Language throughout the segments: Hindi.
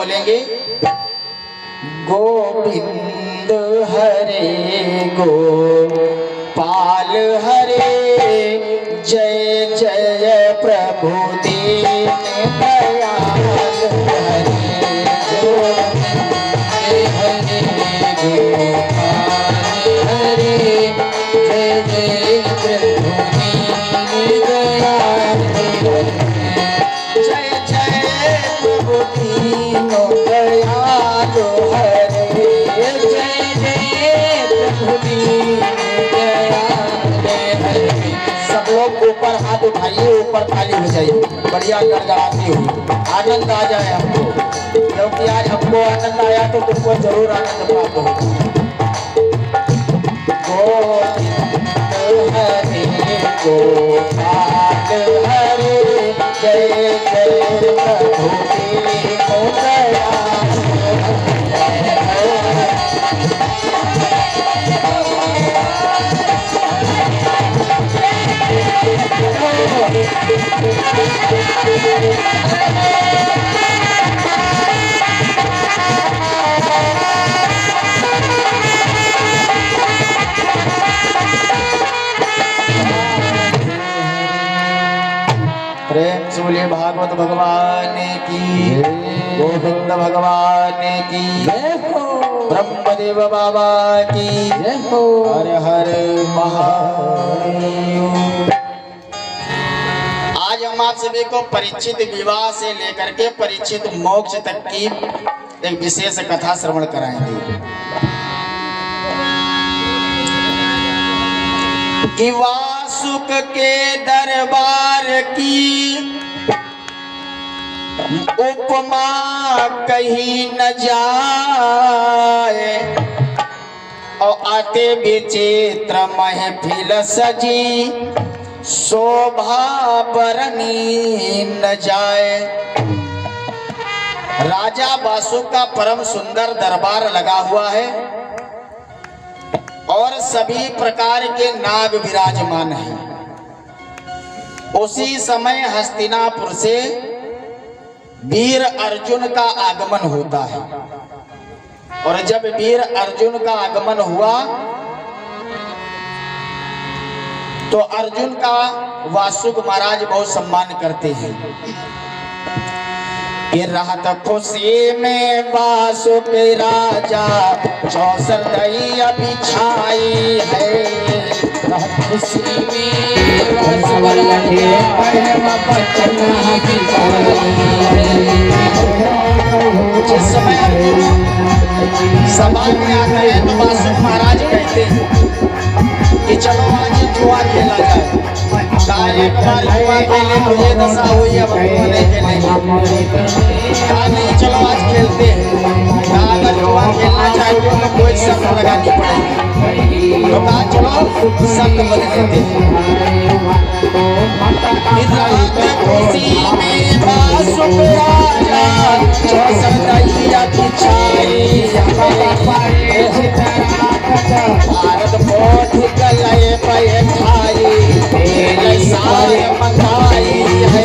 बोलेंगे गोविंद हरे गोपाल हरे जय जय प्रभु दीन दयाल हरे हरे गोपाल हरे जय जय प्रभु दीन दयाल जय जय प्रभु दीन दयाल हरे जय जय प्रभु दीन दयाल हरे। सब लोग ऊपर हाथ उठाइए, ऊपर ताली हो जाइए, बढ़िया गड़गड़ाती हुई आनंद आ जाए हमको, क्योंकि आज हमको आनंद आया तो तुमको जरूर आनंद प्राप्त होगा। गोविंद हरे गोपाल हरे जय जय प्रभु दीन दयाल प्रेम से बोलिए भागवत भगवान की, गोविंद भगवान की, ब्रह्मदेव बाबा की, हर हर महादेव। आज हम आप सभी को परीक्षित विवाह से लेकर के परीक्षित मोक्ष तक की एक विशेष कथा श्रवण कराएंगे कि वासुक के दरबार की उपमा कहीं न जाए और आते विचित्र महफिल सजी शोभा बरनी न जाए। राजा वासुक का परम सुंदर दरबार लगा हुआ है और सभी प्रकार के नाग विराजमान हैं। उसी समय हस्तिनापुर से वीर अर्जुन का आगमन होता है और जब वीर अर्जुन का आगमन हुआ तो अर्जुन का वासुक महाराज बहुत सम्मान करते हैं। ये राहत खुशी में वासुक राजा 64 दैया बिछाई है। राहत खुशी में वासुक राजा जिस समय अर्जुन सभा में आते हैं तो वासुक महाराज कहते हैं कि चलो आज जुआ खेला जाए। एक बार जुआ खेले तो ये दशा हुई, अब नहीं खेलेंगे। नहीं, चलो आज खेलते हैं। अगर जुआ खेलना चाहते हो तो कोई शर्त लगानी पड़ेगी, तो कहा चलो शर्त बदल लेते हैं। खुशी में वासुक राजा 64 दैया बिछाई भारत पोठ गले पे खाई सारे मंगाई है।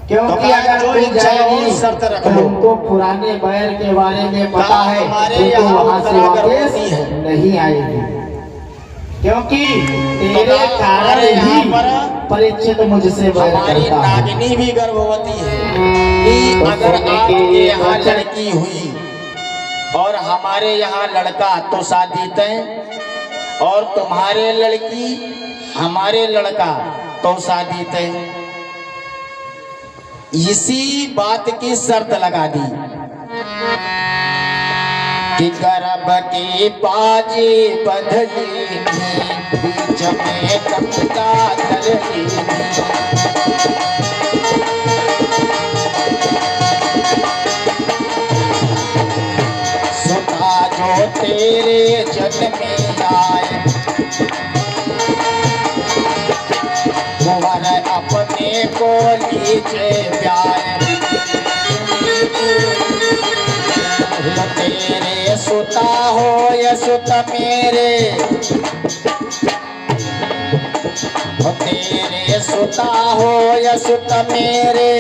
क्योंकि अगर कोई जाएगी शर्त रख लो तो पुराने बैर के बारे में पता है तो वहाँ से वापस नहीं आएगी, क्योंकि तेरे कारण ही परीक्षित मुझसे बैर करता है। हमारी नागिनी भी गर्भवती है कि अगर आपके यहाँ लड़की हुई और हमारे यहाँ लड़का तो शादी तय, और तुम्हारे लड़की हमारे लड़का तो शादी तय। इसी बात की शर्त लगा दी कि गर्भ की बाजी बंधली बीच में कपड़ा धरली। सुता जो तेरे जन्म में आए लीजे प्यार तेरे सुता हो या सुत मेरे तेरे सुता हो या सुत मेरे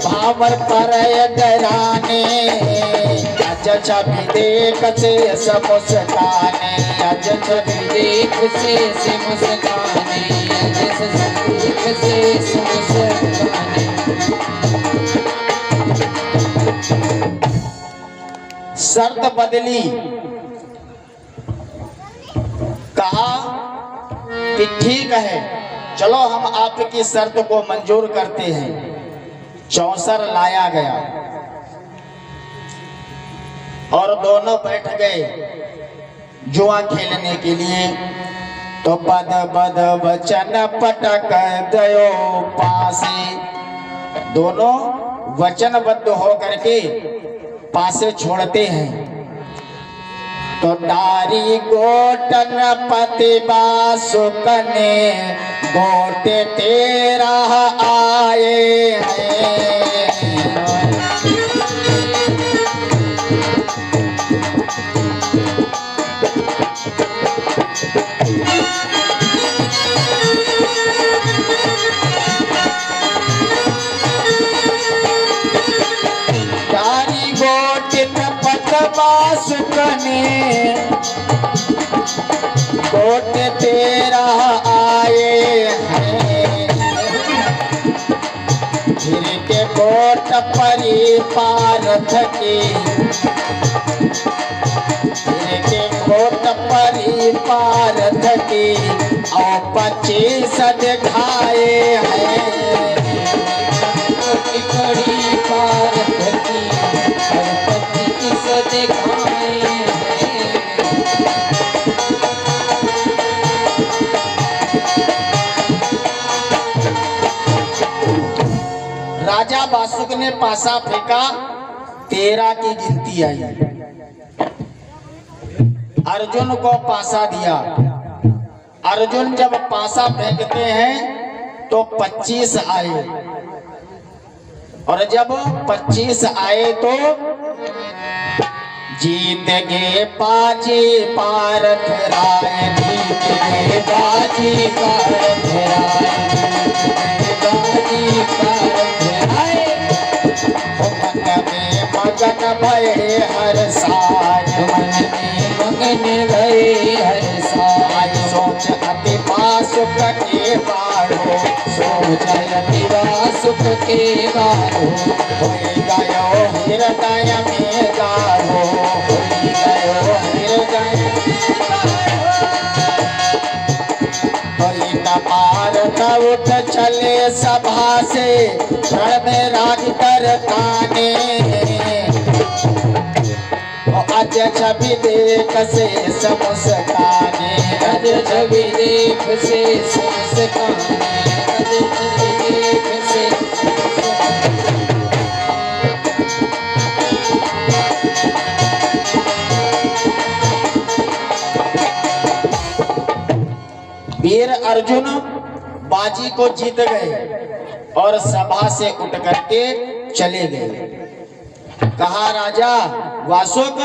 भावर पर डराने अज छवि देख से सब मुस्काने अज छवि देख से मुस्काने अज छवि देख से मुस्काने। शर्त बदली, कहा कि ठीक है चलो हम आपकी शर्त को मंजूर करते हैं। चौसर लाया गया और दोनों बैठ गए जुआ खेलने के लिए। तो बद बद वचन पटक गयो पासे, दोनों वचनबद्ध होकर के पासे छोड़ते हैं। तो डारी गोटन पति बासुकने गोटे तेरा आए हैं। डारी गोटन पति बासुकने कोट तेरा आए हैं। फिर के कोट परी पारथ की, फिर के कोट परी पारथ की और 25 दिखाए हैं। परी पारथ की और 25 दिखाए हैं। राजा बासुक ने पासा फेंका, 13 की गिनती आई। अर्जुन को पासा दिया। अर्जुन जब पासा फेंकते हैं तो 25 आए और जब 25 आए तो जीत गए बाजी पारथ राय, जीत गए बाजी पारथ राय, बाजी पारथ राय। मन में मगन भये हर साय, मन में मगन भये हर साय। सोच अति बासुक के बारो, सोच अति बासुक के बारो। होई गयो हृदय में गारो, होई गयो हृदय पारथ उठ चले सभा से, रण में राज कर ताने। अज छवि देख से मुस्काने, अज छवि देख से मुस्काने, अज छवि देख से। वीर अर्जुन बाजी को जीत गए और सभा से उठ करके चले गए। कहा राजा वासुक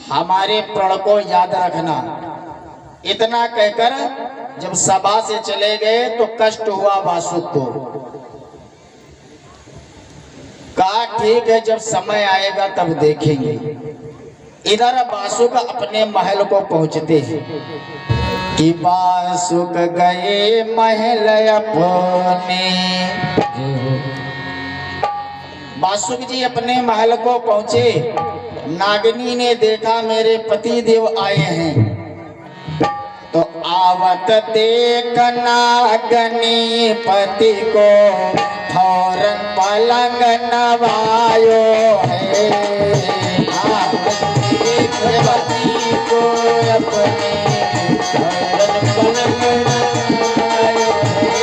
हमारे प्रण को याद रखना। इतना कहकर जब सभा से चले गए तो कष्ट हुआ वासुक को। कहा ठीक है जब समय आएगा तब देखेंगे। इधर वासुक अपने महल को पहुंचते हैं कि वासुक गए महल अपने। वासुक जी अपने महल को पहुंचे। नागिनी ने देखा मेरे पति देव आए हैं, तो आवत देख नागनी पति को फौरन पलंग नवायो है। आवत देख पति को अपने फौरन पलंग नवायो है।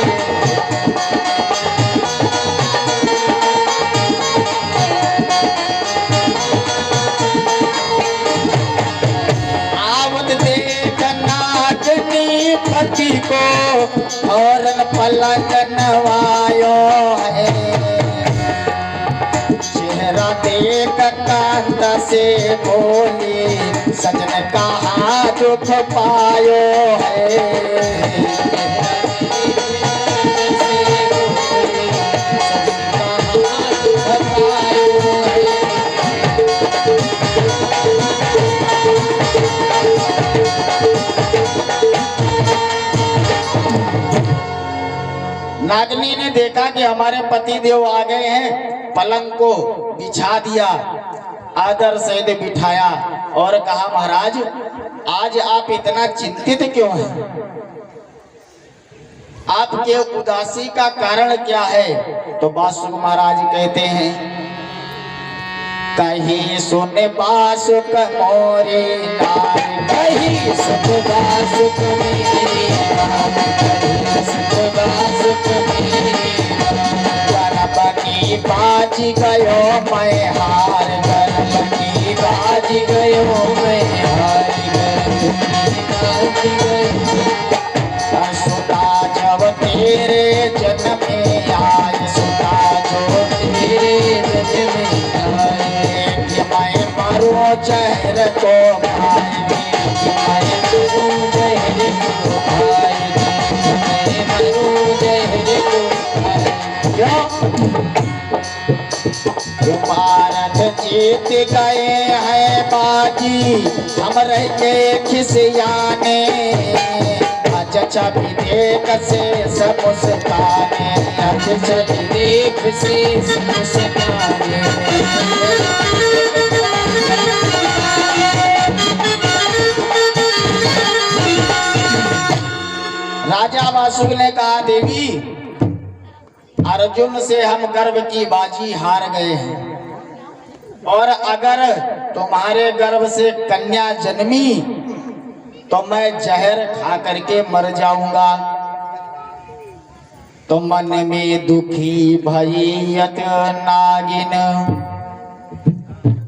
पति को फौरन पलंग नवायो से बोली सजन कहाँ दुख पायो है। नागनी ने देखा कि हमारे पति देव आ गए हैं, पलंग को बिछा दिया, आदर से बिठाया और कहा महाराज आज आप इतना चिंतित क्यों हैं? आपके उदासी का कारण क्या है? तो बासुक महाराज कहते हैं कहीं सुन बासुक मोरे नार, कहीं सुन बासुक मेरे नार, कहीं सुन बासुक मेरे नार। गरबनी बाज गयो मैं हार, गरबनी बाज गयो मैं हार, गरबनी बाज गयो। सुता जब तेरे जन्म में आए, सुता जो तेरे जन्म में आए, कि मैं मरूं जहर को खाए, कि मैं मरूं जहर को खाए, कि मैं मरूं जहर को खाए। क्यों? भारत जीत गए हैं बाजी, हम रह के खिसियाने, अच्छा भी देख से सब मुस्काने, अच्छा भी देख से सब मुस्काने। राजा वासुक ने कहा देवी अर्जुन से हम गर्भ की बाजी हार गए हैं, और अगर तुम्हारे गर्भ से कन्या जन्मी तो मैं जहर खा करके मर जाऊंगा। तो मन में दुखी भयत नागिन,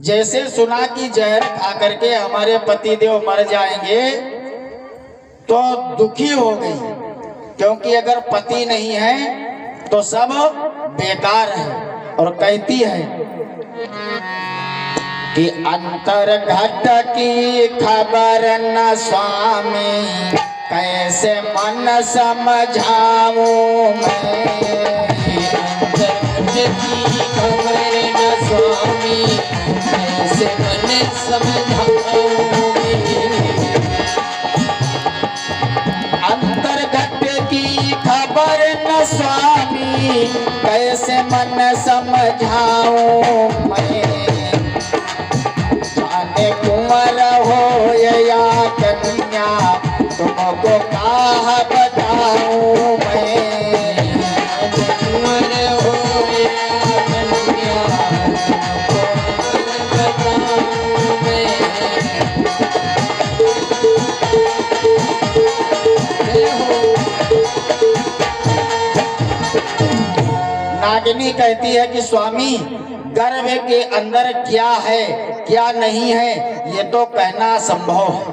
जैसे सुना कि जहर खा करके हमारे पति देव मर जाएंगे तो दुखी हो गई, क्योंकि अगर पति नहीं है तो सब बेकार है। और कहती है कि अंतर घट की खबर न स्वामी, कैसे मन समझाऊं मैं। अंतर घट की खबर न स्वामी, कैसे मन समझाऊं मैं। अंतर घट की खबर न स्वामी, कैसे मन समझाऊं मैं। कुंवर हो या कन्या, तुमको कहा बताऊं मैं। कुंवर हो या कन्या, तुमको बताऊं मैं। नागिनी कहती है कि स्वामी गर्भ के अंदर क्या है क्या नहीं है ये तो कहना संभव है,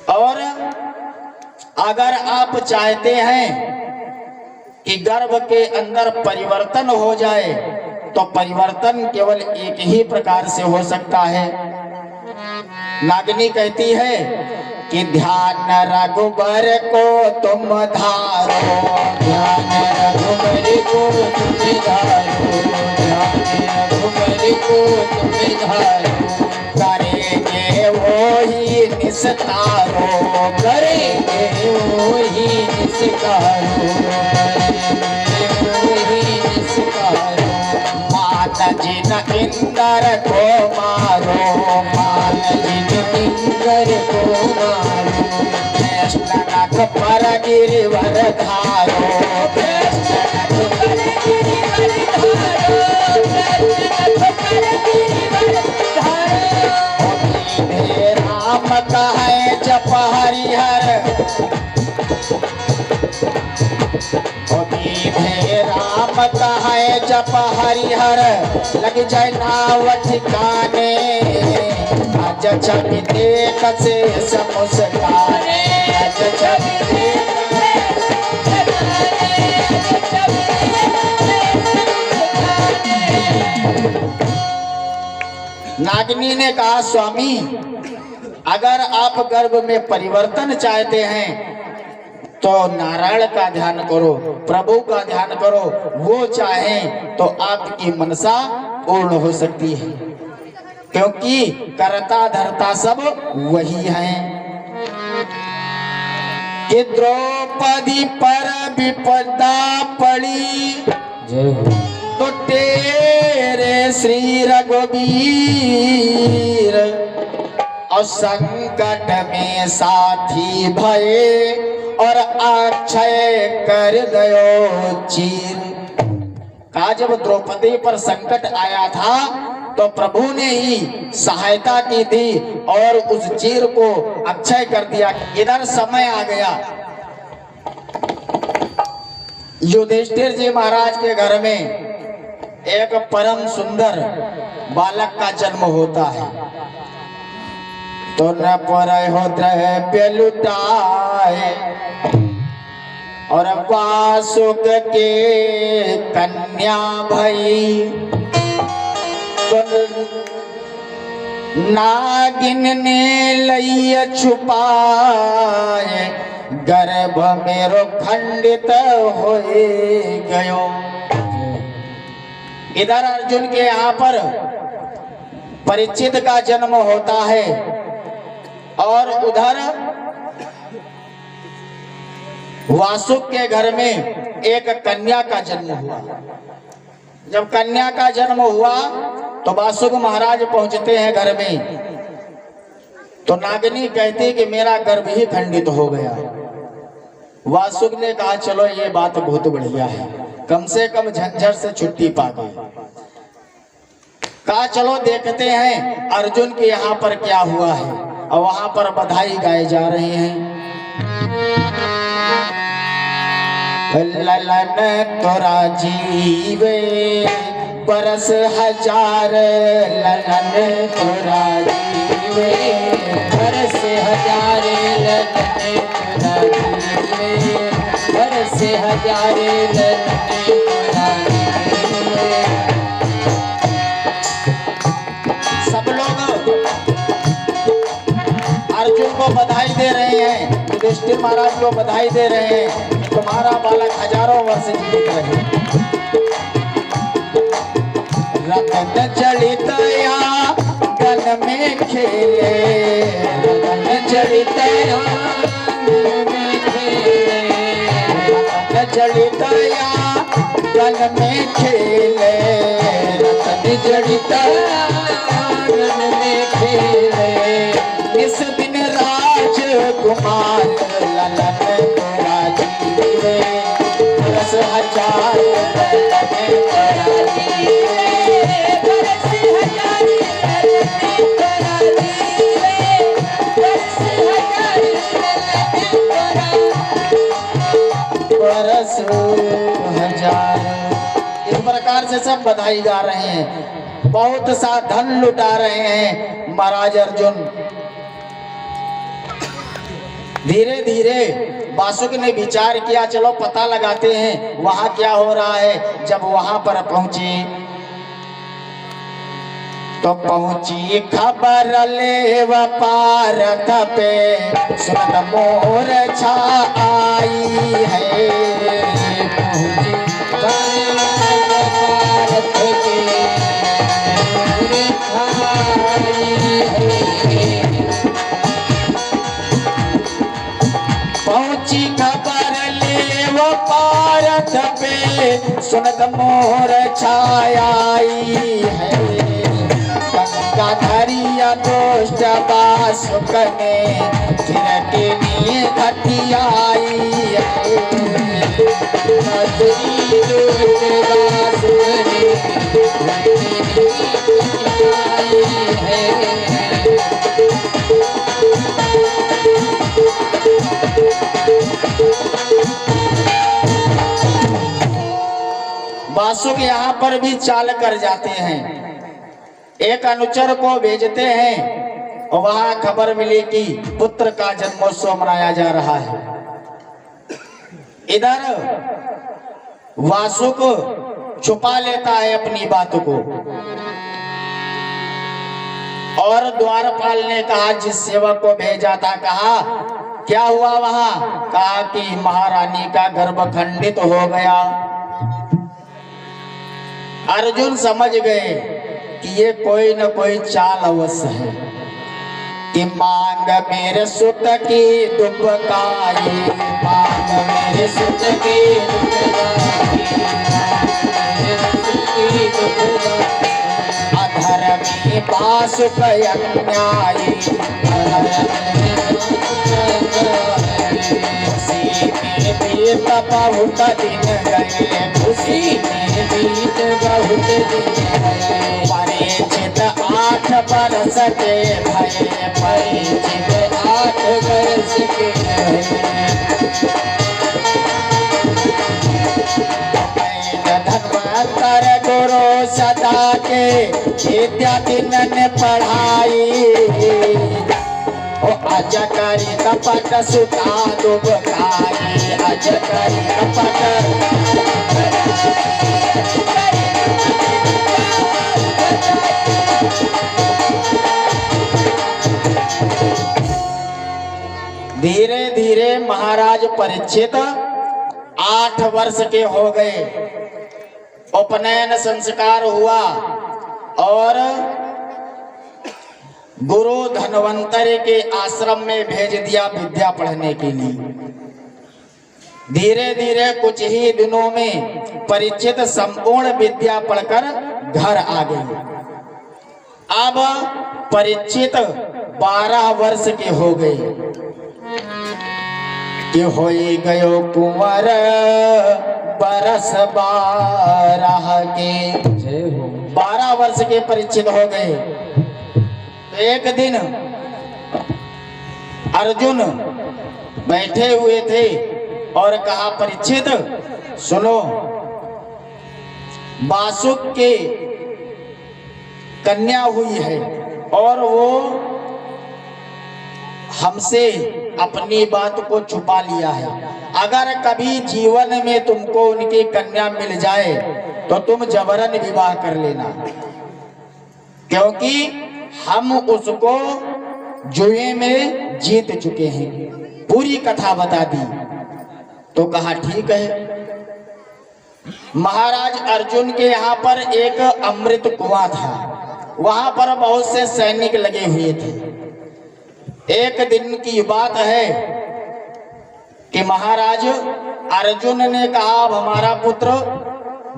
और अगर आप चाहते हैं कि गर्भ के अंदर परिवर्तन हो जाए तो परिवर्तन केवल एक ही प्रकार से हो सकता है। नागिनी कहती है कि ध्यान रघुबर को तुम धारो, ध्यान रघुबर को तुम धारो, ध्यान रघुबर को तुम धारो। करेंगे वो ही निस्तारो, करेंगे वो ही निस्तारो, करेंगे वो ही निस्तारो। मान जिन इंदर को मारो, मान जिन इंदर को मारो। कृष्ण पर गिरिवर धारो, कृष्ण पर गिरिवर धारो, कृष्ण पर गिरिवर धारो। हे राम कहे जप हरिहर, हे राम कहे जप हरिहर, लग जाए नाव ठिकाने। आज छवि देख से सब मुस्काने, आज छवि देख नागिनी ने कहा, स्वामी अगर आप गर्भ में परिवर्तन चाहते हैं तो नारायण का ध्यान करो, प्रभु का ध्यान करो, वो चाहें तो आपकी मनसा पूर्ण हो सकती है, क्योंकि करता धरता सब वही है। कि द्रौपदी पर विपदा पड़ी तो तेरे श्री रघुवीर और संकट में साथी भये और अक्षय कर दयो चीर। कहा जब द्रौपदी पर संकट आया था तो प्रभु ने ही सहायता की थी और उस चीर को अक्षय कर दिया। इधर समय आ गया, युधिष्ठिर जी महाराज के घर में एक परम सुंदर बालक का जन्म होता है। तो न पर हो द्रव्य लुटाए और वासुक के कन्या भई, तो नागिन ने लई छुपाए गर्भ मेरो खंडित हो गयो। इधर अर्जुन के यहाँ पर परीक्षित का जन्म होता है और उधर वासुक के घर में एक कन्या का जन्म हुआ। जब कन्या का जन्म हुआ तो वासुक महाराज पहुंचते हैं घर में, तो नागिनी कहती कि मेरा गर्भ ही खंडित हो गया। वासुक ने कहा चलो ये बात बहुत बढ़िया है, कम से कम झंझट से छुट्टी पा गई। कहा चलो देखते हैं अर्जुन के यहाँ पर क्या हुआ है, और वहां पर बधाई गाए जा रहे हैं। ललन तोरा जीवे बरस हजार, ललन तोरा जीवे बरस हजार, ललन तोरा जीवे बरस हजार, ललन तोरा जीवे। सब लोग अर्जुन को बधाई दे रहे हैं, युधिष्ठिर महाराज को बधाई दे रहे हैं, तुम्हारा बालक हजारों वर्ष जीवित रहे। रतन जड़ित या गन में खेले, रतन जड़ित या गन में खेले, रतन जड़ित या गन में खेले, रतन जड़ित गन में खेले। इस दिन राजकुमार ललन तोरा जीवे बरस हजार, ललन तोरा जीवे बरस हजार, ललन तोरा जीवे बरस हजार, ललन तोरा बरस हजार। इस प्रकार से सब बधाई गा रहे हैं, बहुत सा धन लुटा रहे हैं महाराज अर्जुन। धीरे धीरे वासुक ने विचार किया चलो पता लगाते हैं वहां क्या हो रहा है। जब वहां पर पहुंचे तो पहुंची खबर ले पारथ पे, सुनत मोर छा आई है। पहुंची पारथ पे मोर छा आई है। पहुंची खबर ले वो पारथ पे, सुनत मोर छायाई है। गंगा धरिया दोष्ट वासुक ने फिर के लिए घटियाई है। मधुरी दोष्ट वासुक ने घटियाई है। वासुक यहाँ पर भी चाल कर जाते हैं, एक अनुचर को भेजते हैं और वहां खबर मिली कि पुत्र का जन्मोत्सव मनाया जा रहा है। इधर वासुक छुपा लेता है अपनी बात को। और द्वारपाल ने कहा, जिस सेवक को भेजा था, कहा क्या हुआ वहां? कहा कि महारानी का गर्भ खंडित हो गया। अर्जुन समझ गए कि ये कोई न कोई चाल अवश्य है कि मांग मेरे सुत की दुबकाई, मांग मेरे सुत की अधर्मी पाशुक अन्यायी, खुशी में बीत बहुत दिन गए, खुशी में बीत बहुत दिन गए। परिचित 8 बरस के भये, परिचित 8 बरस के भये। धन्वंतर गुरु सदा के विद्या दिन पढ़ाई, ओ अज करी कपट सुता दुबकाई, अज करी कपट। धीरे धीरे महाराज परीक्षित 8 वर्ष के हो गए। उपनयन संस्कार हुआ और गुरु धन्वंतरि के आश्रम में भेज दिया विद्या पढ़ने के लिए। धीरे धीरे कुछ ही दिनों में परीक्षित संपूर्ण विद्या पढ़कर घर आ गए। अब परीक्षित 12 वर्ष के हो गए कि होई गयो कुंवर बरस 12 के। 12 वर्ष के परीक्षित हो गए। तो एक दिन अर्जुन बैठे हुए थे और कहा, परीक्षित सुनो, वासुक के कन्या हुई है और वो हमसे अपनी बात को छुपा लिया है। अगर कभी जीवन में तुमको उनकी कन्या मिल जाए तो तुम जबरन विवाह कर लेना, क्योंकि हम उसको जुए में जीत चुके हैं। पूरी कथा बता दी। तो कहा ठीक है। महाराज अर्जुन के यहाँ पर एक अमृत कुआं था, वहां पर बहुत से सैनिक लगे हुए थे। एक दिन की बात है कि महाराज अर्जुन ने कहा, अब हमारा पुत्र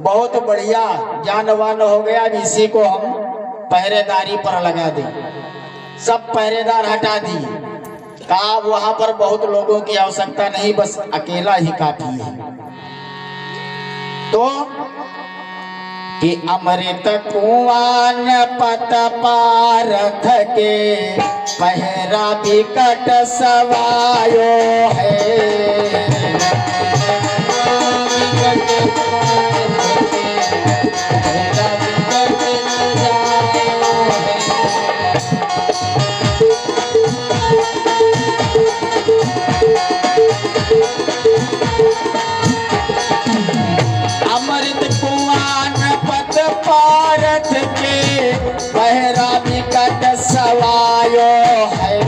बहुत बढ़िया ज्ञानवान हो गया, अब इसी को हम पहरेदारी पर लगा दें। सब पहरेदार हटा दिए। कहा वहां पर बहुत लोगों की आवश्यकता नहीं, बस अकेला ही काफी है। तो कि अमृत कुआं पत पारथ के, पहरा विकट सवायो है। अमृत कुआं पत पारथ के, पहरा विकट सवायो है।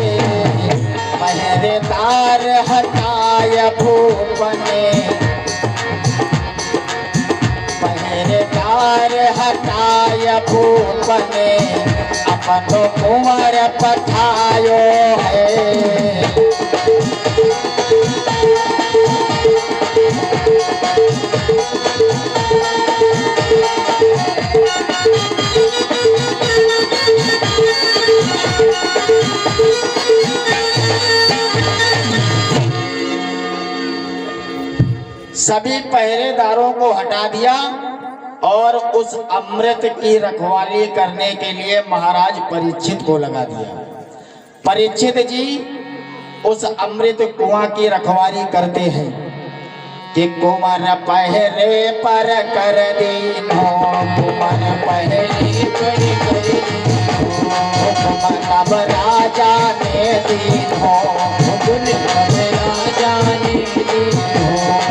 पहरेदार हटाय भूपने, पहरेदार हटाय भूपने, अपनो कुंवर पठायो है। सभी पहरेदारों को हटा दिया और उस अमृत की रखवाली करने के लिए महाराज परीक्षित को लगा दिया। परीक्षित जी उस अमृत कुआं की रखवाली करते हैं कि कुंवर पहरे पर कर दीनो, कुंवर पहरे पर कर दीनो, हुक्म राजा ने दीनो, हुक्म राजा ने दीनो।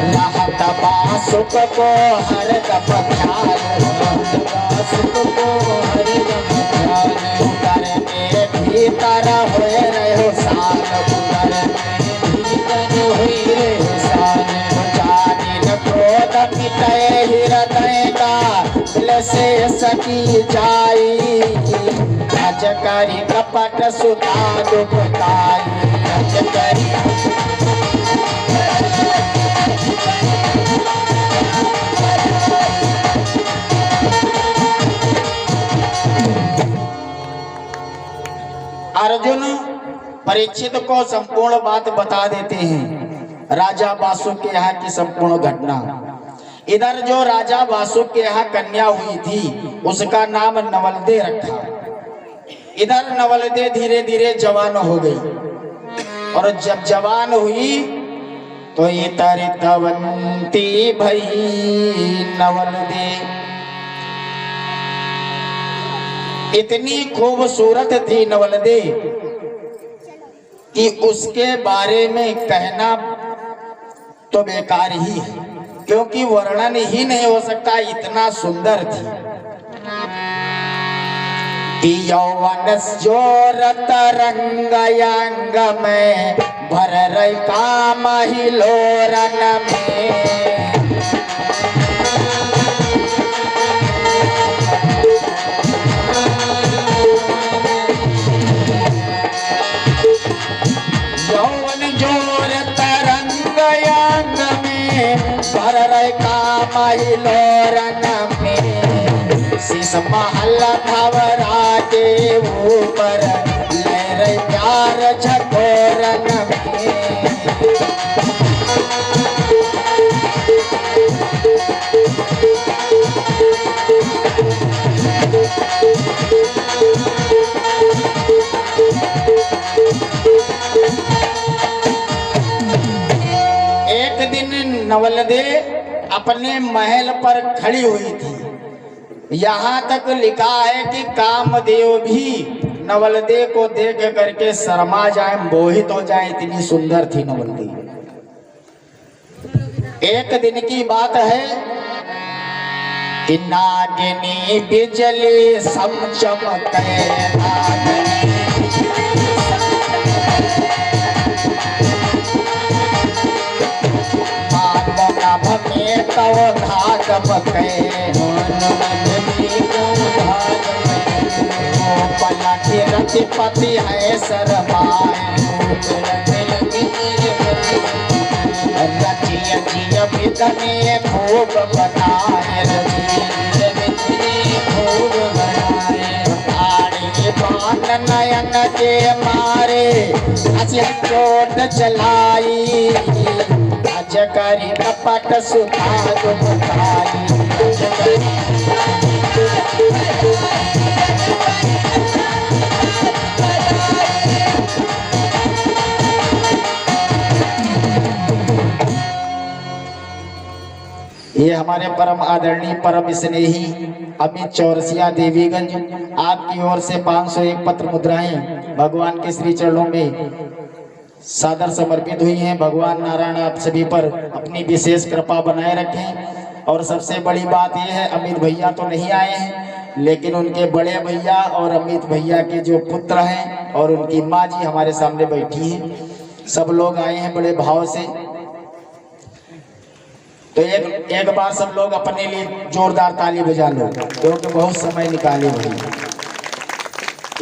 लहत बासुक को हरदम ख्याल, लहत बासुक को हरदम ख्याल, करने भीतर होए रहो साल उदर भीतर हुई रे साल जानी न क्रोध मिटय हृदय का दिल से सकी जाई अज करी कपट सुता दुखताई अज करी अर्जुन परीक्षित को संपूर्ण बात बता देते हैं, राजा वासु के यहाँ की संपूर्ण घटना। इधर जो राजा वासु के यहाँ कन्या हुई थी उसका नाम नवलदे रखा। इधर नवलदे धीरे धीरे जवान हो गई और जब जवान हुई तो ये तरितवंती भई नवलदे। इतनी खूबसूरत थी नवलदे कि उसके बारे में कहना तो बेकार ही है, क्योंकि वर्णन ही नहीं हो सकता, इतना सुंदर थी। यौवन जोरत रंगयंग में भर रही काम ही लोरन में लोरन में शीश महल भवरा के ऊपर लहर प्यार झकोरन में। एक दिन नवलदे अपने महल पर खड़ी हुई थी। यहाँ तक लिखा है कि कामदेव भी नवलदे को देख करके शर्मा जाए, मोहित हो जाए, इतनी सुंदर थी नवलदे। एक दिन की बात है कि नागिनी बिजली सम चमके तव धाग बके पलटी रतिपति है सरमाए रचिय जिय बिदने खूब बनाए खूब बनाए आड़ी बान नयन के मारे असी चोट चलाई अज करी कपट सुता दुखताई अज करी ये हमारे परम आदरणीय परम स्नेही अमित चौरसिया देवीगंज आपकी ओर से 501 पत्र मुद्राएं भगवान के श्री चरणों में सादर समर्पित हुई हैं। भगवान नारायण आप सभी पर अपनी विशेष कृपा बनाए रखें। और सबसे बड़ी बात यह है, अमित भैया तो नहीं आए हैं, लेकिन उनके बड़े भैया और अमित भैया के जो पुत्र हैं और उनकी माँ जी हमारे सामने बैठी हैं। सब लोग आए हैं बड़े भाव से। तो एक बार सब लोग अपने लिए जोरदार ताली बजा लो, क्योंकि बहुत समय निकाले भैया।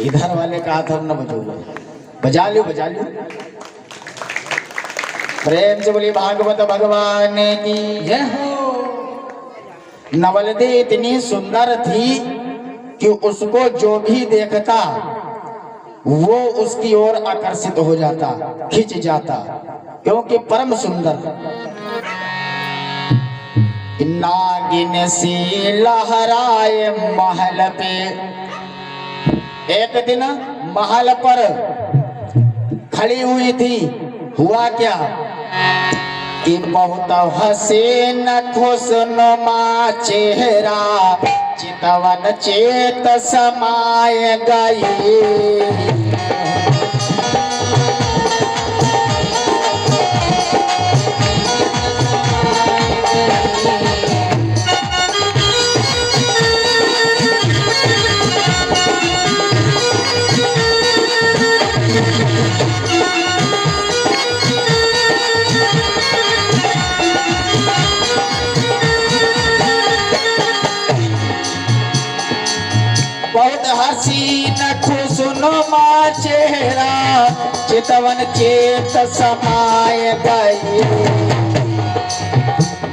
इधर वाले का हाथ हम न बजा लो, बजा लो। प्रेम से बोली भागवत भगवान की जय हो। नवलदे इतनी सुंदर थी कि उसको जो भी देखता वो उसकी ओर आकर्षित हो जाता, खिंच जाता, क्योंकि परम सुंदर। नागिन सी लहराए महल पे। एक दिन महल पर खड़ी हुई थी। हुआ क्या कि बहुत हसीन खुशनुमा चेहरा चितवन चेत समाए गई। चितवन चेत समाय गई,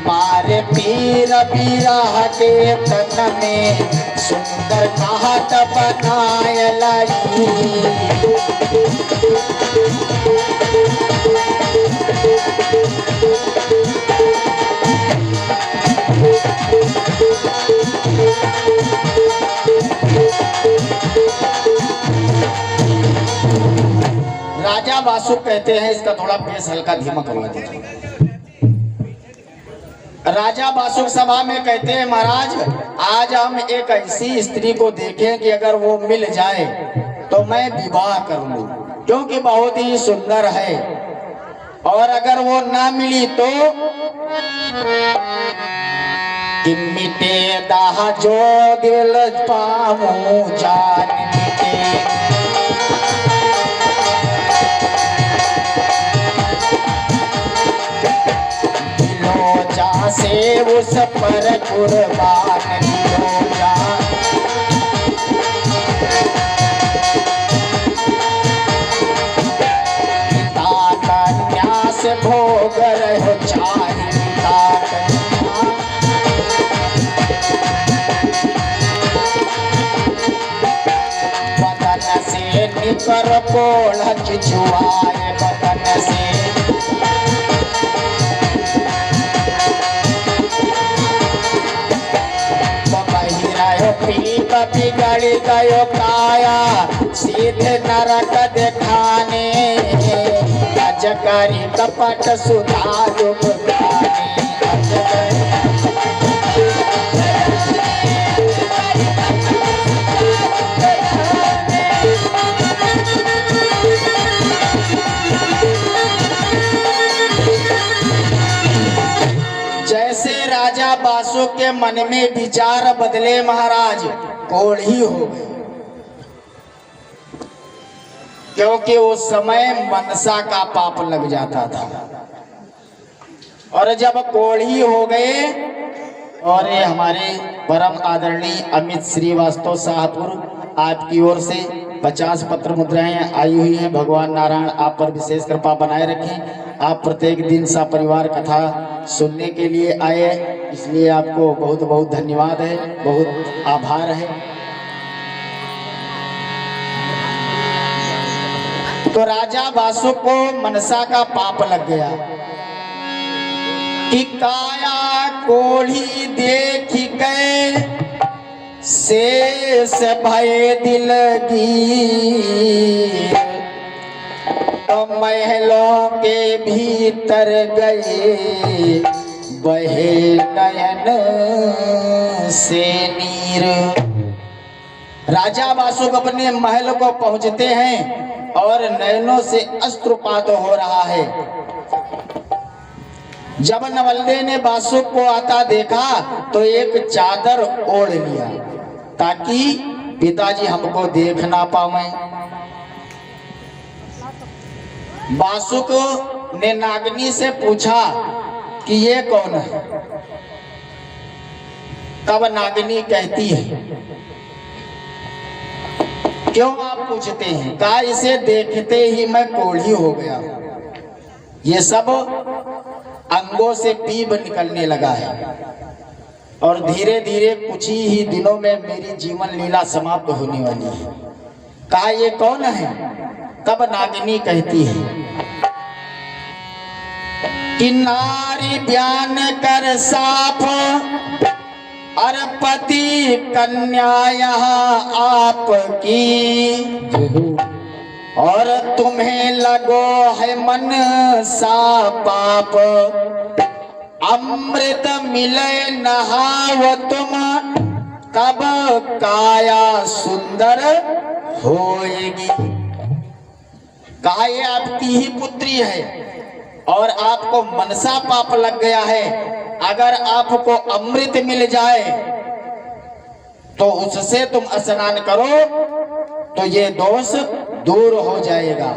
मारे पीर बिरह के तन में सुंदर घाट बनाय लगी। राजा वासुक कहते हैं, इसका थोड़ा पेश हल्का धीमा करवा दीजिए। राजा वासुक सभा में कहते हैं, महाराज आज हम एक ऐसी स्त्री को देखें कि अगर वो मिल जाए तो मैं विवाह कर लूं, क्योंकि बहुत ही सुंदर है, और अगर वो ना मिली तो कि मिटे दाह जो दिल पाऊं जान मिटे। से उस पर कुर्बान हो जा, पिता कन्या से भोग रहो चाहे, पिता कन्या बदन से निकर कोढ़ छुआए, बदन से बिगड़ गयो काया, सीधे नरक दिखाने, अजगरी कपट सुधारू जैसे राजा वासुक के मन में विचार बदले महाराज, कोढ़ी हो गई, क्योंकि उस समय मनसा का पाप लग जाता था। और जब कोढ़ी हो गए, और ये हमारे परम आदरणीय अमित श्रीवास्तव शाहपुर आपकी ओर से 50 पत्र मुद्राएं आई हुई हैं। भगवान नारायण आप पर विशेष कृपा बनाए रखें। आप प्रत्येक दिन सा परिवार कथा सुनने के लिए आए, इसलिए आपको बहुत बहुत धन्यवाद है, बहुत आभार है। तो राजा वासुक को मनसा का पाप लग गया कि काया कोढ़ी देख गए, शेष भय दिल गी, तो महलों के भीतर गए, बहे नयन से नीर। राजा वासुक अपने महल को पहुंचते हैं और नयनों से अश्रुपात हो रहा है। जब नवल्ले ने वासुक को आता देखा तो एक चादर ओढ़ लिया ताकि पिताजी हमको देख ना पावे। वासुक ने नागनी से पूछा कि ये कौन है। तब नागनी कहती है, क्यों आप पूछते हैं? कहा इसे देखते ही मैं कोढ़ी हो गया, ये सब अंगों से पीप निकलने लगा है और धीरे धीरे कुछ ही दिनों में मेरी जीवन लीला समाप्त होने वाली है। कहा ये कौन है? तब नागिनी कहती है कि नारी बयान कर साफ, अरपति कन्या यहाँ आपकी, और तुम्हें लगो है मन सा पाप, अमृत मिले नहाव तुम, तब काया सुंदर होएगी। कहा ये आपकी ही पुत्री है और आपको मनसा पाप लग गया है, अगर आपको अमृत मिल जाए तो उससे तुम स्नान करो तो ये दोष दूर हो जाएगा।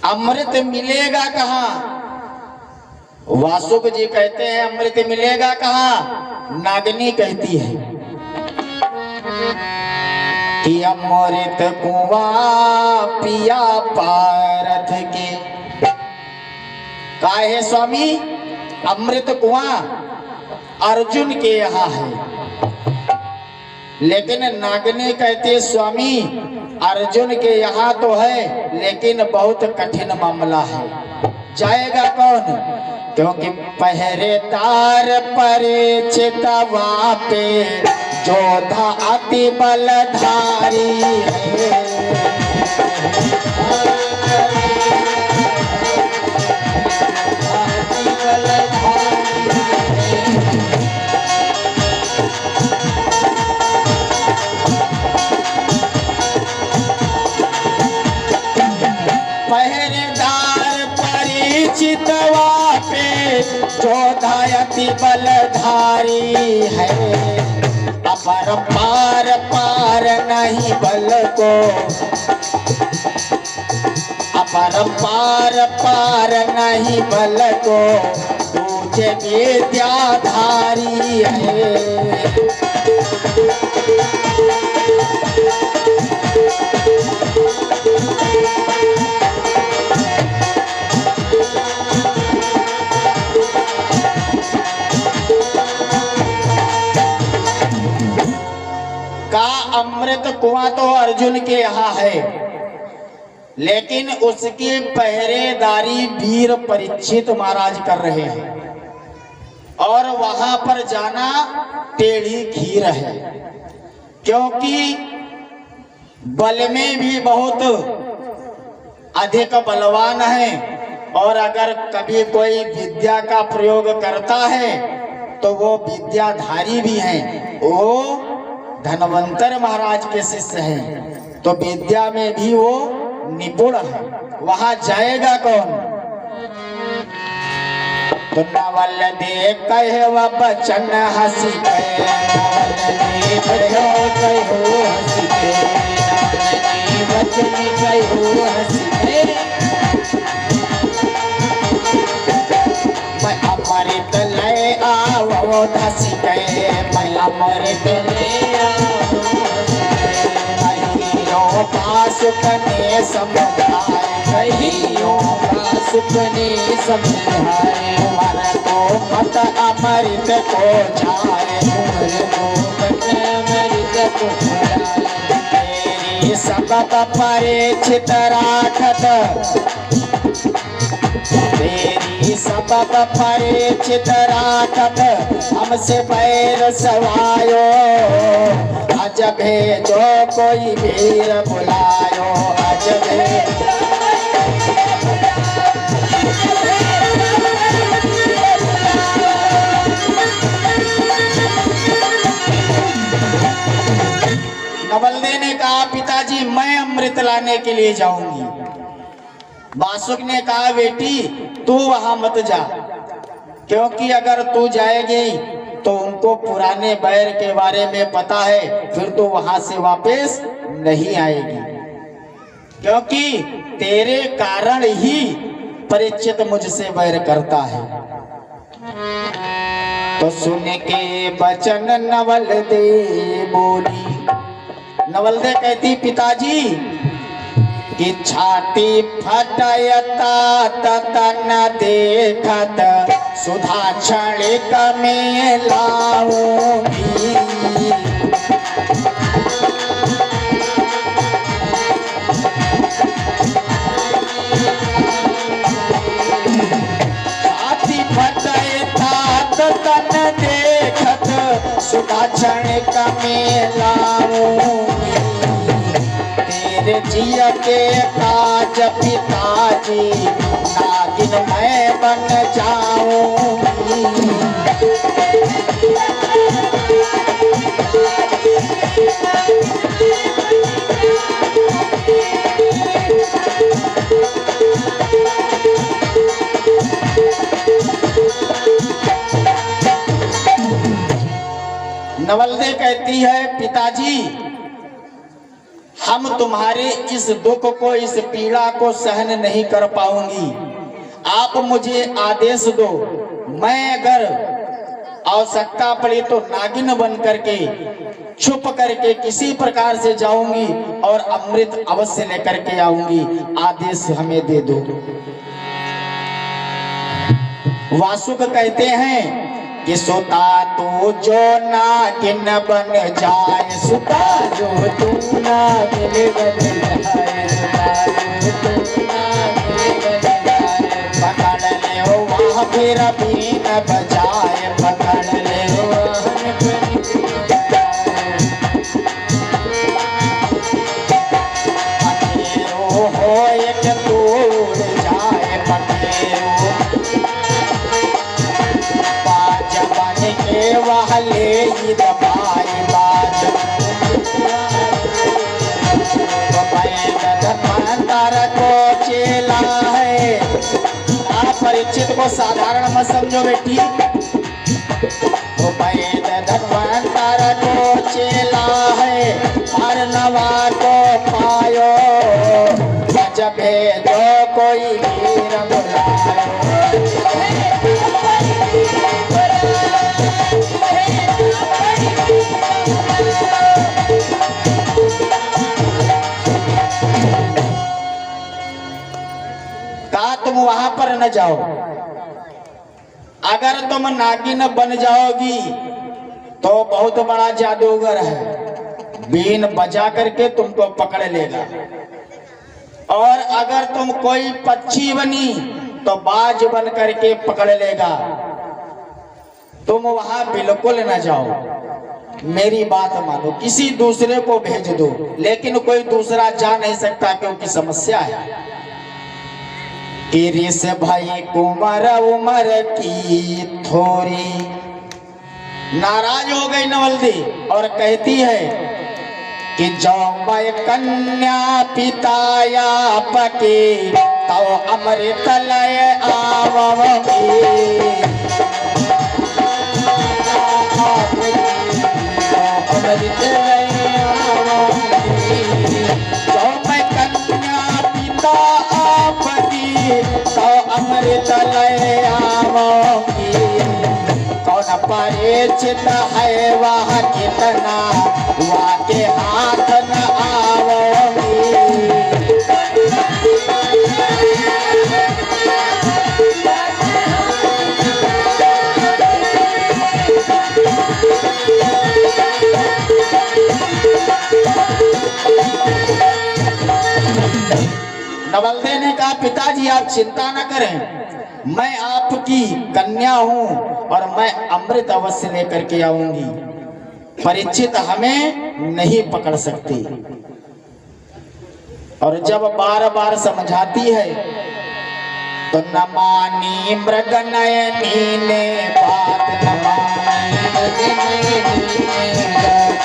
अमृत मिलेगा कहाँ? वासुक जी कहते हैं अमृत मिलेगा कहाँ? नागिनी कहती है कि अमृत कुआं पिया पारथ के। काहे स्वामी? अमृत कुआं अर्जुन के यहाँ है, लेकिन नागनी कहते स्वामी अर्जुन के यहाँ तो है, लेकिन बहुत कठिन मामला है, जाएगा कौन? क्योंकि पहरेदार परिचित वहाँ पे जोधा अति बलधारी है। पहरेदार परिचित वहाँ पे जोधा अति बलधारी है। अपरंपार पार नहीं बल को, अपरंपार पार नहीं बल को, तुझे विद्याधारी है। का अमृत कुआं तो अर्जुन के यहाँ है, लेकिन उसकी पहरेदारी वीर परीक्षित महाराज कर रहे हैं, और वहां पर जाना टेढ़ी खीर है, क्योंकि बल में भी बहुत अधिक बलवान है, और अगर कभी कोई विद्या का प्रयोग करता है तो वो विद्याधारी भी हैं, वो धनवंतर महाराज के शिष्य हैं, तो विद्या में भी वो निपुण है। वहां जाएगा कौन? तो नवल दे कहे व बचन हंसी के, मैं अमृत ले आओ धसी के, मैं अमृत ले आओ सुपने समझाए, कहियो सुपने समझाए, मर को मत अमृत को जाए, अमृत को तेरी सबक परिचित राखत, तेरी सबक परिचित राखत, हमसे पैर सवायो, अजब है जो कोई वीर बुलायो, अजब है। नवलदे ने कहा पिताजी मैं अमृत लाने के लिए जाऊंगी। बासुक ने कहा बेटी तू वहां मत जा, क्योंकि अगर तू जाएगी तो उनको पुराने बैर के बारे में पता है, फिर तो वहां से वापस नहीं आएगी, क्योंकि तेरे कारण ही परिचित मुझसे बैर करता है। तो सुन के बचन नवल दे बोली, नवल दे कहती पिताजी कि छाती फटयता तन देखत, सुधा क्षणिक में लाऊंगी, छाती फटयता तन देखत, सुधा क्षणिक में लाऊंगी, तेरे जिया के काज पिताजी नागिन मैं बन जाऊंगी। नवलदे कहती है पिताजी हम तुम्हारे इस दुख को, इस पीड़ा को सहन नहीं कर पाऊंगी, आप मुझे आदेश दो, मैं अगर आवश्यकता पड़ी तो नागिन बन करके छुप करके किसी प्रकार से जाऊंगी और अमृत अवश्य लेकर के आऊंगी, आदेश हमें दे दो। वासुक कहते हैं कि सोता तो जो नागिन बन जाए, सुता जो तू नागिन बन जाए, पकड़ ले वहाँ फिर भी न बजाए, पकड़ ले पखेरो हो एक तोड़ जाए, पखेरो बाज बन के वह ले ही दबाए, बाज धर्मांतर को चेला है। परीक्षित को साधारण मत समझो बेटी, तो पैद धन्वंतर को चेला है, हर नवा को पायो, जब जो कोई वीर बुलायो। कहा तुम वहां पर न जाओ, अगर तुम नागिन बन जाओगी तो बहुत बड़ा जादूगर है, बीन बजा करके तुमको पकड़ लेगा, और अगर तुम कोई पक्षी बनी तो बाज बन करके पकड़ लेगा। तुम वहां बिल्कुल न जाओ, मेरी बात मानो, किसी दूसरे को भेज दो, लेकिन कोई दूसरा जा नहीं सकता क्योंकि समस्या है। इरिस भाई कुमार उमर की थोरी, नाराज हो गई नवल्दी और कहती है कि जो मैं कन्या पिताया पके तो अमृत लय आवगी, अमृत लय आवगी, जो मैं कन्या पिता आपकी तो अमृत लय आवगी। कौन परिचित है वह कितना, वह के हाथ न आवगी। नवल्दे ने कहा पिताजी आप चिंता न करें, मैं आपकी कन्या हूं और मैं अमृत अवश्य लेकर के आऊंगी, परीक्षित हमें नहीं पकड़ सकती। और जब बार बार समझाती है तो न मानी मृग नयनी ने बात, न मानी मृग नयनी ने बात,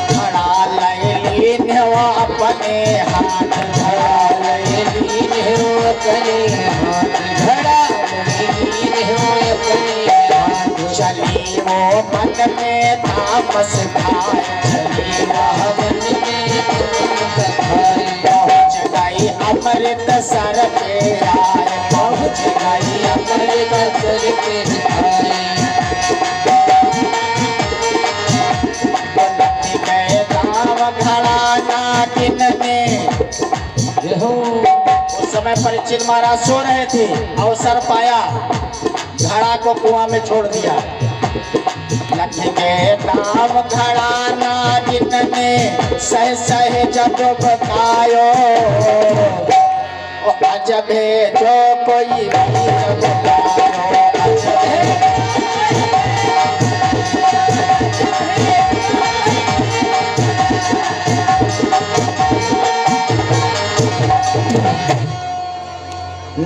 खड़ा लैलीन हो अपने हाथ, खड़ा लैलीन हो अपने हाथ, खड़ा लैलीन हो अपने हाथ, चली वो मन में तामस खाए, चली वह मन में तामस खाए, पहुँच गई अमृत सर पे आए, पहुँच गई अमृत सर पे आए। खड़ा नागिन ने, उस समय परीक्षित महाराज सो रहे थे, अवसर पाया घड़ा को कुआं में छोड़ दिया। लख के नाम घड़ा नागिन ने सह सह जब बतायो, अजब है जो कोई वीर बुलायो, अजब है।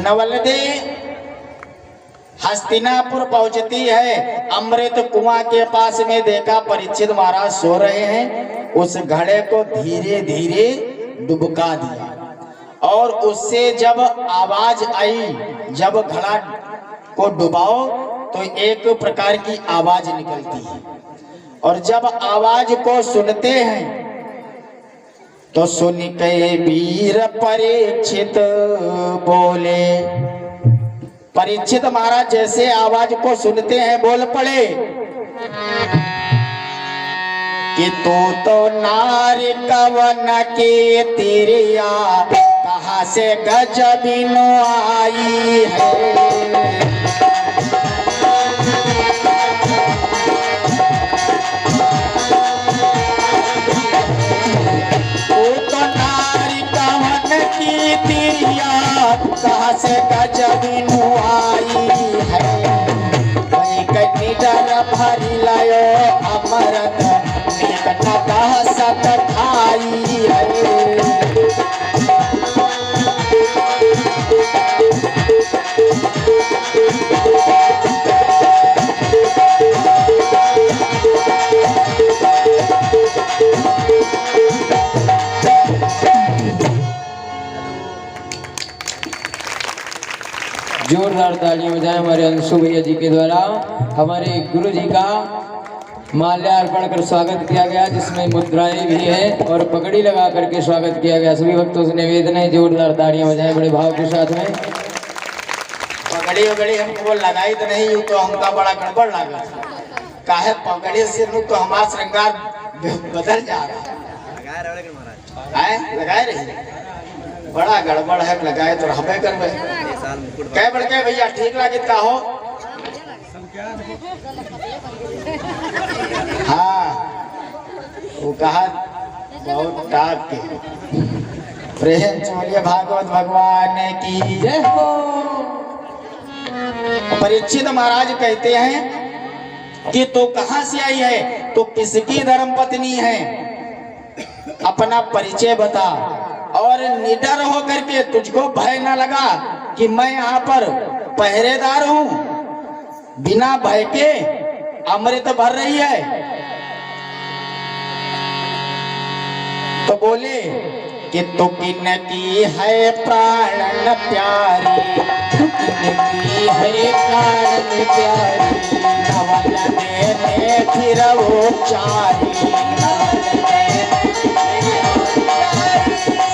नवल्दे हस्तिनापुर पहुंचती है, अमृत कुआं के पास में देखा परीक्षित महाराज सो रहे हैं, उस घड़े को धीरे धीरे डुबका दिया और उससे जब आवाज आई, जब घड़ा को डुबाओ तो एक प्रकार की आवाज निकलती है, और जब आवाज को सुनते हैं तो सुन के वीर परीक्षित बोले, परीक्षित महाराज जैसे आवाज को सुनते हैं बोल पड़े कि तू तो नारी कवन के तिरिया कहाँ से गजबिनो आई है। कहाँ से गजबिनु आई है वही कटी डर भरी लयो अमरत निकट सत खाई है। जोरदार तालियां बजाएं हमारे अंशु भैया जी के द्वारा। हमारे गुरु जी का माल्यार्पण कर स्वागत किया गया जिसमें मुद्राएं भी हैं और पगड़ी लगा करके स्वागत किया गया। सभी भक्तों से निवेदन है जोरदार तालियां बजाएं बड़े भाव के साथ में। पगड़ी वगड़ी हमको लगाई तो नहीं तो हमका बड़ा गड़बड़ लगा काहे पगड़ी से तो हमारा श्रृंगार बदल जा रहा है लगाए रही बड़ा गड़बड़ है लगाए तो हमें करवे कह बढ़ के भैया ठीक लगे का हो। हाँ वो कहा बहुत टाप के प्रेम चोलिए भागवत भगवान की जय हो। परीक्षित महाराज कहते हैं कि तू कहां से आई है तो किसकी धर्म पत्नी है अपना परिचय बता और निडर होकर के तुझको भय न लगा कि मैं यहाँ पर पहरेदार हूँ बिना भय के अमृत भर रही है। तो बोले कि तू किन की है प्राण प्यारी तू किन की है प्राण प्यारी नवल देने फिर वो चारी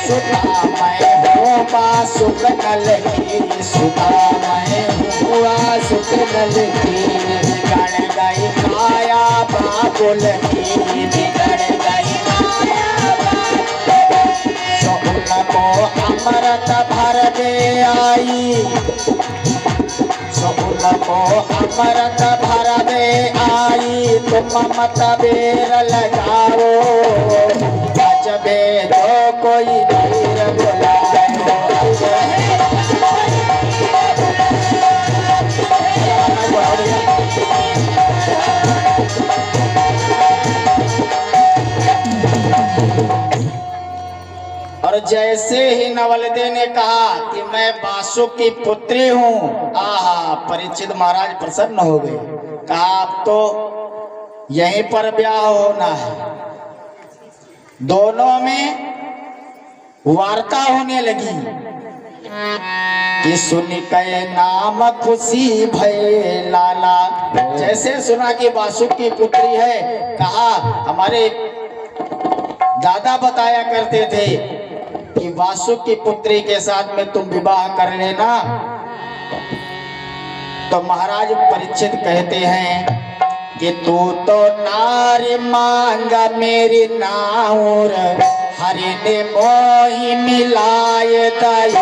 सुधा मैं हुआ सुख नल की सुधा मैं हुआ सुख नल की बिगड़ गई काया बाबुल की बिगड़ गई को अमृत भर दे आई सोन को अमृत भर दे आई तुम मत बेर लगाओ बजबे जो कोई वीर बुलाओ। और जैसे ही नवलदे ने कहा कि मैं बासुक की पुत्री हूँ आहा परीक्षित महाराज प्रसन्न हो गए। कहा अब तो यहीं पर ब्याह होना है। दोनों में वार्ता होने लगी कि सुन के नाम खुशी भय लाला। जैसे सुना कि बासुक की पुत्री है कहा हमारे दादा बताया करते थे कि वासुक की पुत्री के साथ में तुम विवाह कर लेना। तो महाराज परीक्षित कहते हैं कि तू तो नारी मांगा मेरी नाउर हरि ने मोही मिलाए दई।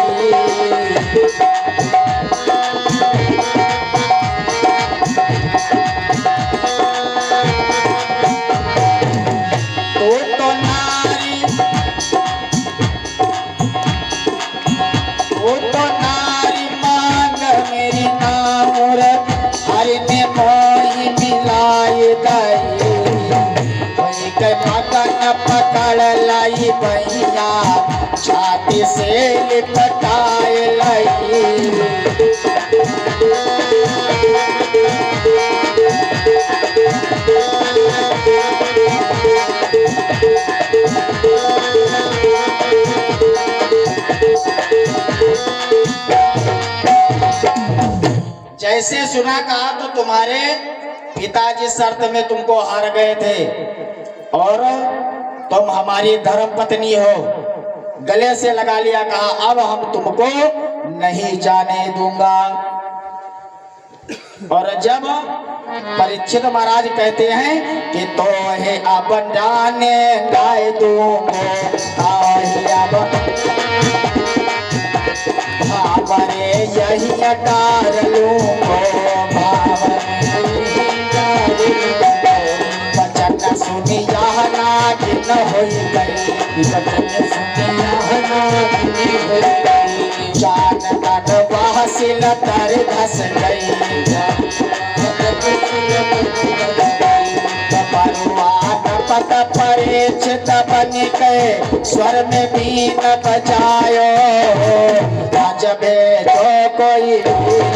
पकड़ लाई भैया छाती से लिपटाए लाई। जैसे सुना कहा तो तुम्हारे पिताजी शर्त में तुमको हार गए थे और तुम हमारी धर्म पत्नी हो। गले से लगा लिया। कहा अब हम तुमको नहीं जाने दूंगा। और जब परीक्षित महाराज कहते हैं कि तो है अब जाने गाय दूंगो अब भावरे यही डार लूंगो वचन सुनी यह नागिन होई गई वचन सुनी यह नागिन होई गई जान तन वह सिल तर धस गई पत परीक्षित बन के स्वर में बीन बजायो जबे जो कोई वीर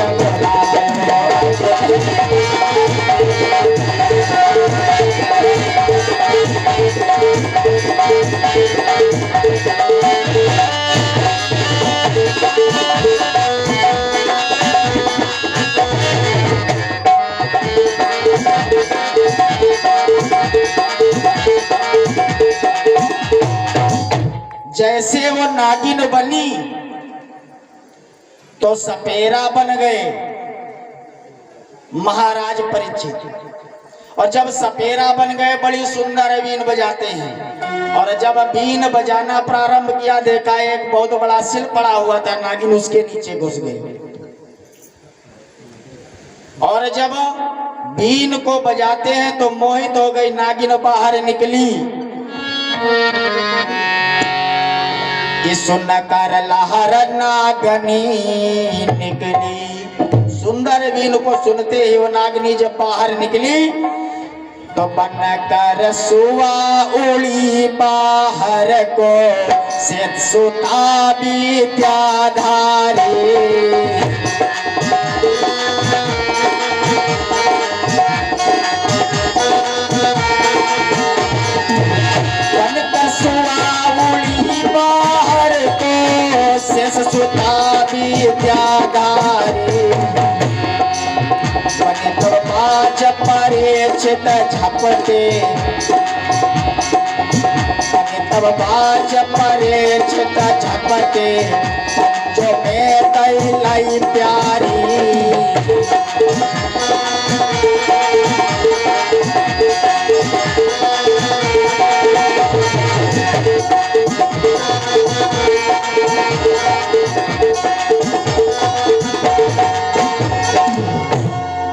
जैसे वो नागिन बनी तो सपेरा बन गए महाराज परीक्षित। और जब सपेरा बन गए बड़ी सुंदर बीन बजाते हैं। और जब बीन बजाना प्रारंभ किया देखा एक बहुत बड़ा सिल पड़ा हुआ था, नागिन उसके नीचे घुस गए। और जब बीन को बजाते हैं तो मोहित हो गई नागिन, बाहर निकली कि सुन कर लहर नागनी निकली। सुंदर बीन को सुनते ही वो नागनी जब बाहर निकली तो बन कर सुआ उड़ी बाहर को से सुता विद्याधारी। सुता विद्याधारी बने तो बाज परीक्षित झपटे बने तब बाज परीक्षित झपटे जो में लाई प्यारी।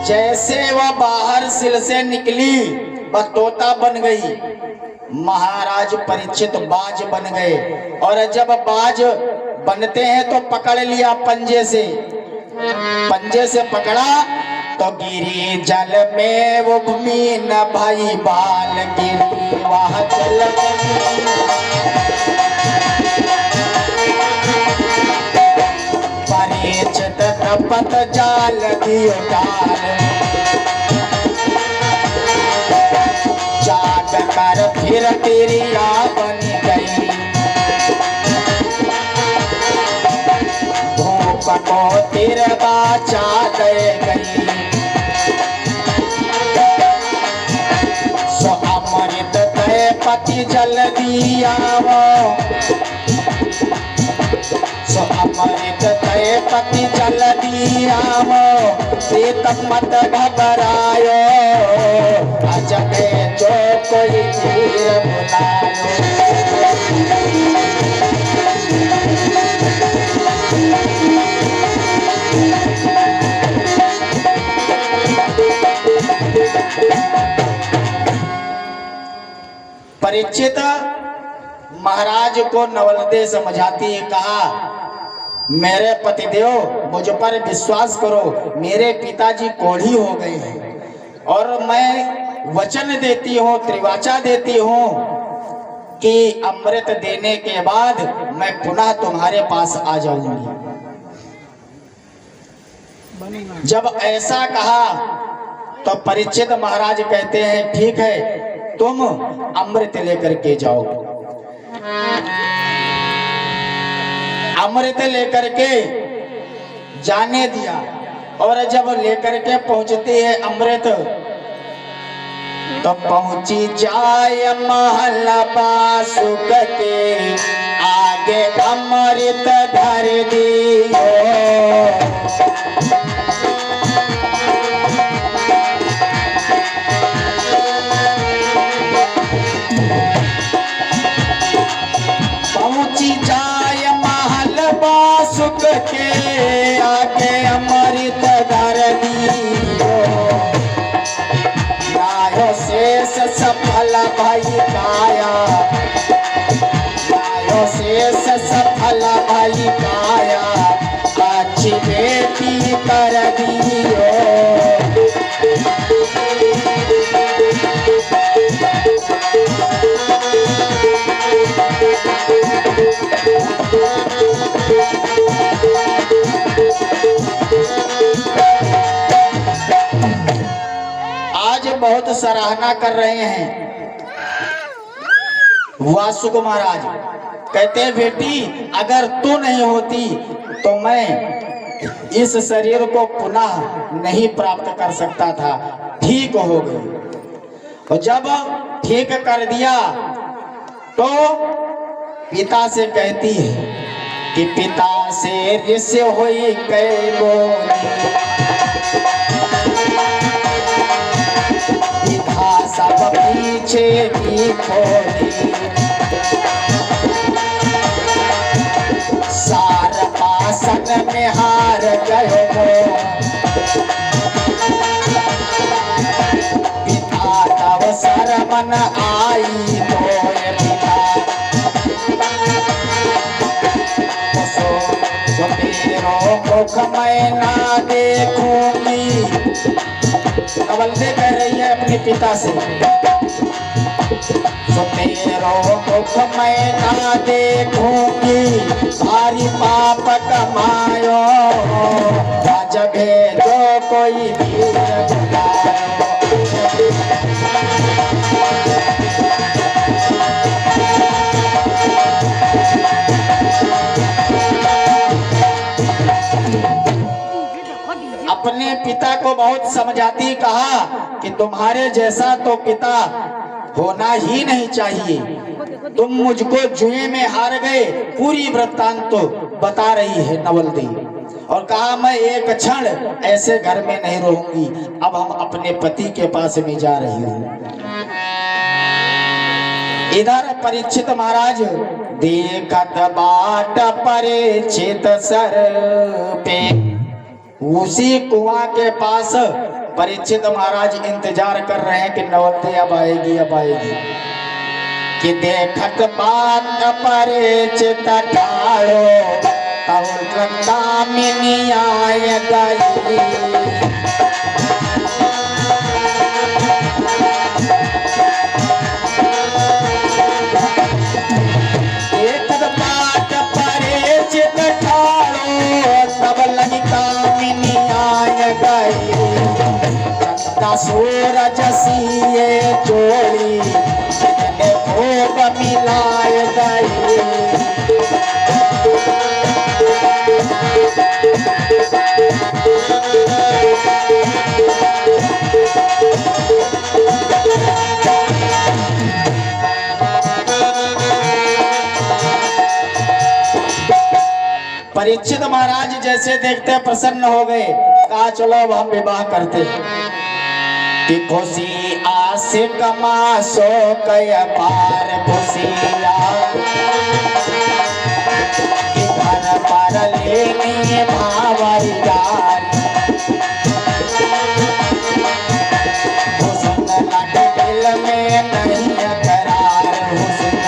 जैसे वह बाहर सिल से निकली वह तोता बन गई, महाराज परीक्षित बाज बन गए। और जब बाज बनते हैं तो पकड़ लिया पंजे से पकड़ा तो गिरी जल में वो भूमि न भाई बाल गिरी वह जल परीक्षित तपत जाल दियो डाल जाग कर फिर तिरिया बन गई। धूप को तिरवा चाट गई सो अमृत तय पति जल दिया सो अमृत तय पति जल दिया प्रीत मत घबरायो अजबे जो कोई वीर बुलायो। परीक्षित महाराज को नवलदे समझाती है, कहा मेरे पतिदेव मुझ पर विश्वास करो, मेरे पिताजी कोढ़ी हो गए हैं और मैं वचन देती हूँ, त्रिवाचा देती हूँ कि अमृत देने के बाद मैं पुनः तुम्हारे पास आ जाऊंगी। जब ऐसा कहा तो परीक्षित महाराज कहते हैं ठीक है तुम अमृत लेकर के जाओ। अमृत लेकर के जाने दिया और जब लेकर के पहुंचते हैं अमृत तो पहुंची जाए महल बासुक के आगे अमृत धर दियो वासुक के आगे अमृत धर दियो, नायो शेष सफल भई काया, नायो शेष सफल भई काया, अच्छी बेटी कर दियो। आज बहुत सराहना कर रहे हैं वासुक महाराज। कहते हैं बेटी अगर तू नहीं होती तो मैं इस शरीर को पुनः नहीं प्राप्त कर सकता था। ठीक हो गई। और जब ठीक कर दिया तो पिता से कहती है कि पिता से ऋषि हुई कै बोली, सब पीछे की खोली, सार पासन में हार गयो पिता तब शरमन आई मोए पिता, सो तेरो मुख मैं ना देखूंगी। नवलदे कह रही है अपने पिता से, सो तेरो मुख मैं ना देखूंगी, भारी पाप कमायो, आज भेजो कोई वीर बुलायो। अपने पिता को बहुत समझाती, कहा कि तुम्हारे जैसा तो पिता होना ही नहीं चाहिए, तुम मुझको जुए में हार गए। पूरी वृत्तांत तो बता रही है नवलदी। और कहा मैं एक क्षण ऐसे घर में नहीं रहूंगी, अब हम अपने पति के पास में जा रही हूँ। इधर परीक्षित महाराज देखत बाट परीक्षित सर पे, उसी कुआं के पास परीक्षित महाराज इंतजार कर रहे हैं कि नवलदी अब आएगी अब आएगी। कि देखत बात परीक्षित ठाड़ो, तब दामिनी आय गई। देखत बात परीक्षित ठाड़ो, तब दामिनी आय गई। सूरज सिए जोड़ी भोग मिलाए गई। परीक्षित महाराज जैसे देखते प्रसन्न हो गए, कहा चलो अब हम विवाह करते हैं। कि खुशी आस कमा सो कय पार खुशिया, कि घर पर लेनी भावरी यारी। हुस्न लगे दिल में नहीं करार, हुस्न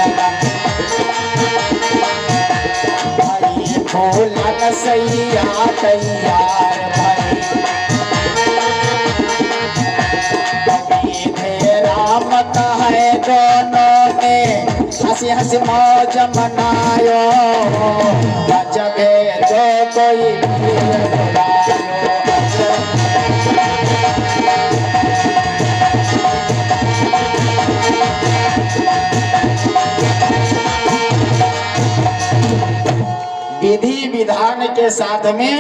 भाई फूलन सैया तैयार भाई। है दोनों ने हंसी हंसी मौज मनायो, जब जो कोई बुलायो। विधि विधान के साथ में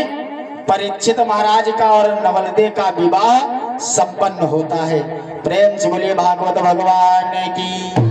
परीक्षित महाराज का और नवलदे का विवाह संपन्न होता है। प्रेम से बोलिए भागवत भगवान की।